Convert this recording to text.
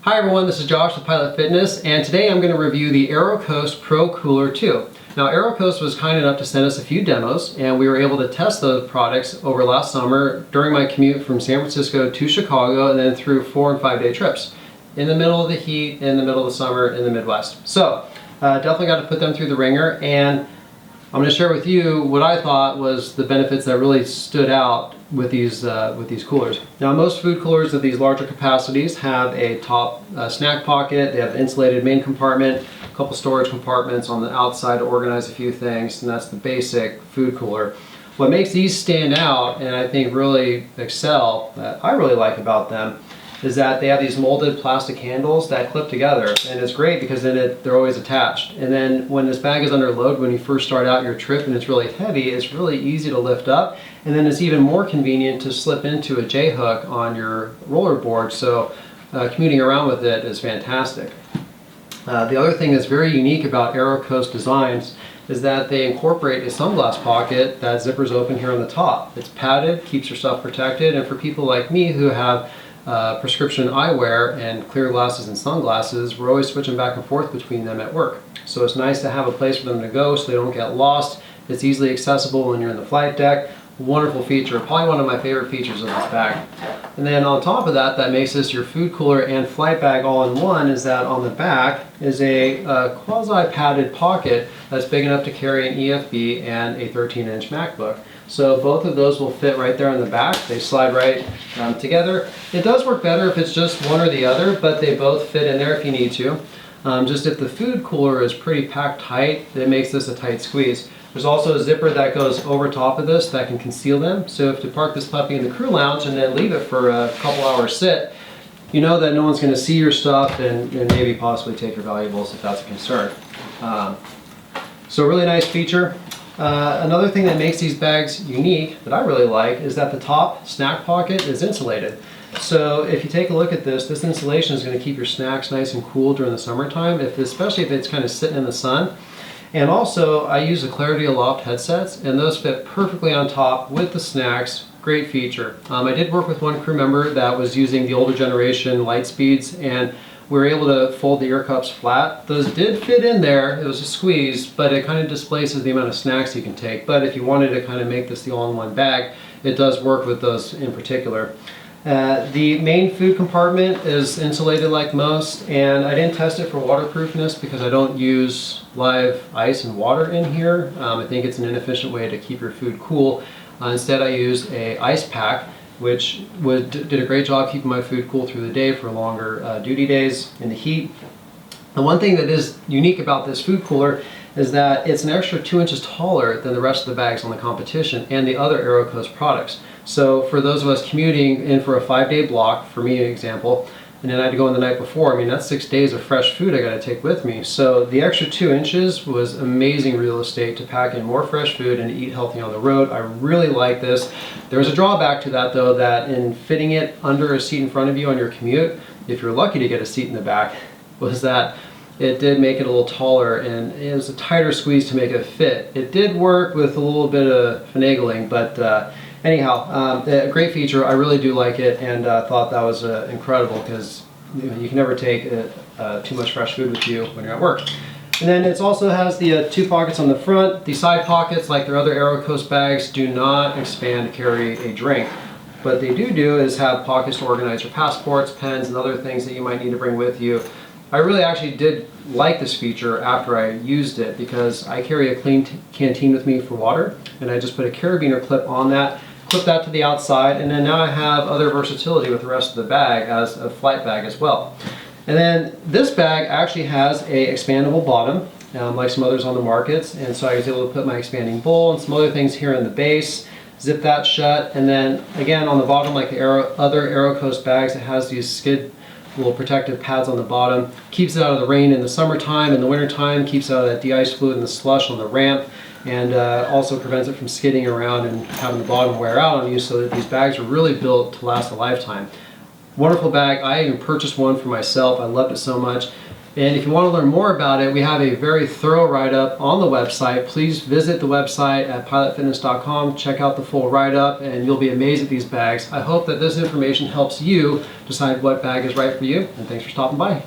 Hi everyone, this is Josh with Pilot Fitness, and today I'm going to review the Aerocoast Pro Cooler II. Now Aerocoast was kind enough to send us a few demos, and we were able to test those products over last summer during my commute from San Francisco to Chicago and then through 4 and 5 day trips. In the middle of the heat, in the middle of the summer, in the Midwest. So definitely got to put them through the ringer, and I'm going to share with you what I thought was the benefits that really stood out with these coolers. Now most food coolers of these larger capacities have a top snack pocket, they have an insulated main compartment, a couple storage compartments on the outside to organize a few things, and that's the basic food cooler. What makes these stand out and I think really excel, that I really like about them, is that they have these molded plastic handles that clip together, and it's great because then they're always attached. And then when this bag is under load, when you first start out your trip and it's really heavy, it's really easy to lift up, and then it's even more convenient to slip into a J-hook on your roller board, so commuting around with it is fantastic. The other thing that's very unique about Aerocoast designs is that they incorporate a sunglass pocket that zippers open here on the top. It's padded, keeps your stuff protected, and for people like me who have prescription eyewear and clear glasses and sunglasses, we're always switching back and forth between them at work. So it's nice to have a place for them to go so they don't get lost. It's easily accessible when you're in the flight deck. Wonderful feature, probably one of my favorite features of this bag. And then on top of that, that makes this your food cooler and flight bag all in one, is that on the back is a quasi-padded pocket that's big enough to carry an EFB and a 13-inch MacBook. So both of those will fit right there on the back. They slide right together. It does work better if it's just one or the other, but they both fit in there if you need to. Just if the food cooler is pretty packed tight, it makes this a tight squeeze. There's also a zipper that goes over top of this that can conceal them. So if you park this puppy in the crew lounge and then leave it for a couple hours sit, you know that no one's going to see your stuff and maybe possibly take your valuables if that's a concern. So really nice feature. Another thing that makes these bags unique that I really like is that the top snack pocket is insulated. So if you take a look at this insulation is going to keep your snacks nice and cool during the summertime, especially if it's kind of sitting in the sun. And also I use the Clarity Aloft headsets, and those fit perfectly on top with the snacks. Great feature. I did work with one crew member that was using the older generation Lightspeeds, and we were able to fold the ear cups flat. Those did fit in there. It was a squeeze, but it kind of displaces the amount of snacks you can take. But if you wanted to kind of make this the all-in-one bag, it does work with those in particular. The main food compartment is insulated like most, and I didn't test it for waterproofness because I don't use live ice and water in here. I think it's an inefficient way to keep your food cool. Instead I used a ice pack, which did a great job keeping my food cool through the day for longer duty days in the heat. The one thing that is unique about this food cooler is that it's an extra 2 inches taller than the rest of the bags on the competition and the other Aerocoast products. So for those of us commuting in for a 5-day block, for me an example, and then I had to go in the night before, I mean that's 6 days of fresh food I got to take with me. So the extra 2 inches was amazing real estate to pack in more fresh food and to eat healthy on the road. I really like this. There's a drawback to that though, that in fitting it under a seat in front of you on your commute, if you're lucky to get a seat in the back, was that it did make it a little taller, and it was a tighter squeeze to make it fit. It did work with a little bit of finagling, but anyhow, a great feature. I really do like it, and thought that was incredible because you can never take too much fresh food with you when you're at work. And then it also has the 2 pockets on the front. The side pockets, like their other Aerocoast bags, do not expand to carry a drink. What they do is have pockets to organize your passports, pens, and other things that you might need to bring with you. I really actually did like this feature after I used it because I carry a clean canteen with me for water, and I just put a carabiner clip on that, clip that to the outside, and then now I have other versatility with the rest of the bag as a flight bag as well. And then this bag actually has a expandable bottom, like some others on the markets, and so I was able to put my expanding bowl and some other things here in the base, zip that shut, and then again on the bottom, like the other Aerocoast bags, it has these skid little protective pads on the bottom. Keeps it out of the rain in the summertime. In the wintertime, keeps out of that de-ice fluid and the slush on the ramp, and also prevents it from skidding around and having the bottom wear out on you, so that these bags are really built to last a lifetime. Wonderful bag. I even purchased one for myself. I loved it so much. And if you want to learn more about it, we have a very thorough write-up on the website. Please visit the website at pilotfitness.com, check out the full write-up, and you'll be amazed at these bags. I hope that this information helps you decide what bag is right for you, and thanks for stopping by.